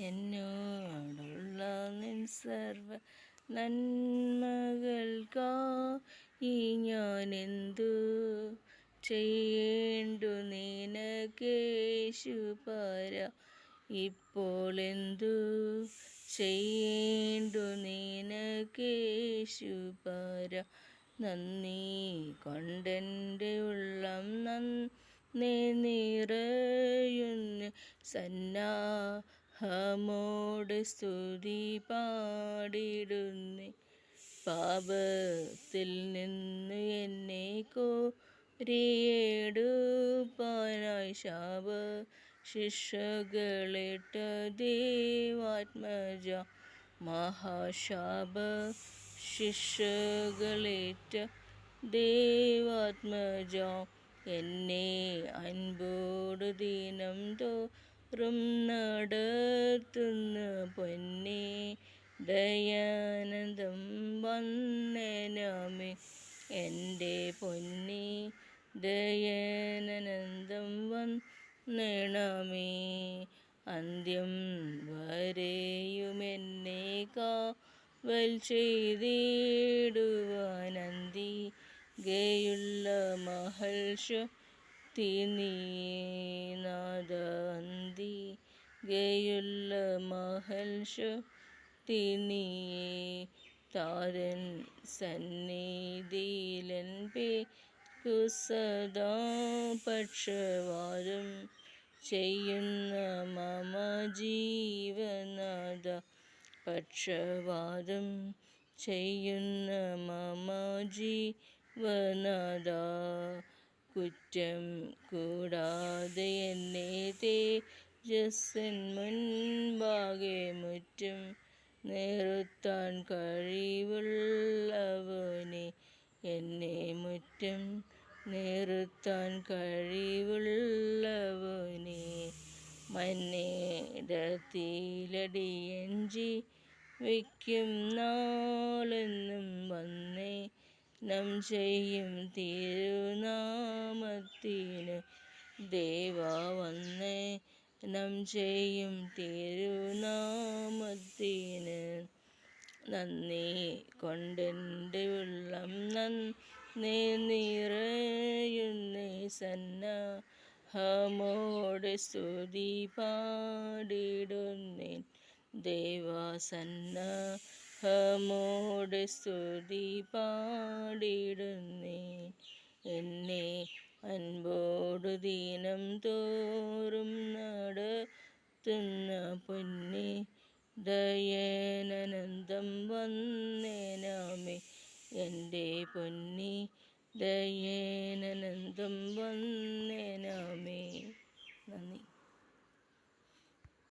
എന്നോടുള്ള നിൻ സർവ നന്മകൾക്കായി ഞാനെന്തു ചെയ്യേണ്ടു നിനക്കേശുപര? ഇപ്പോൾ എന്തു ചെയ്യേണ്ടു നിനക്കേശുപര? നന്ദി കൊണ്ടെൻ്റെ ഉള്ളം നന്ദി നിറയുന്നു, സന്നാഹമോടെ സ്തുതി പാടിടുന്നേ. പാപത്തിൽ നിന്ന് എന്നെ കോരിയെടുപ്പാനായി ശിക്ഷകളേറ്റ ദൈവാത്മജ, ശിക്ഷകളേറ്റ ദൈവാത്മജ, എന്നെ അൻപോടു ദിനം തോറും നടത്തുന്ന പൊന്നേ, ദയാനന്ദം വന്ദനമേ. എൻ്റെ പൊന്നേ, ദയാനന്ദം വന്ദനമേ. അന്ത്യം വരെയുമെന്നെ കാവൽ ചെയ്തിടുവാൻ അന്തികയുള്ള മഹൽ ശക്തി നീ നാഥ, അന്തികയുള്ള മഹൽ ശക്തി നീ. താതൻ സന്നിധിയിലെൻ പേർക്കു സദാ പക്ഷവാദം ചെയ്യുന്ന മമ ജീവനാഥ, പക്ഷവാദം ചെയ്യുന്ന മമ ജീവനാഥ, കുറ്റം കൂടാതെ എന്നെ തേജസ്സിൻ മുൻപാകെ മുറ്റും നിർത്താൻ കഴിവുള്ളവനെ, എന്നെ മുറ്റും നിർത്താൻ കഴിവുള്ളവനെ. മന്നേടത്തിലടിയൻ ജീവിക്കും നാളെന്നും വന്ദനം ചെയ്യും തിരുനാമത്തിനു, ദേവാ വന്ദനം ചെയ്യും തിരുനാമത്തിനു. നന്ദി കൊണ്ടെൻ്റെ ഉള്ളം നന്ദി നിറയുന്നേ, സന്നാഹമോടെ സ്തുതി പാടിടുന്നേൻ ദേവാ, സന്നാഹമോടെ സ്തുതി പാടിടുന്നേൻ. എന്നെ അൻപോടു ദിനം തോറും നടത്തുന്ന പൊന്നേ, ദയാനന്ദം വന്ദനമേ. എൻ്റെ പൊന്നേ, ദയാനന്ദം വന്ദനമേ.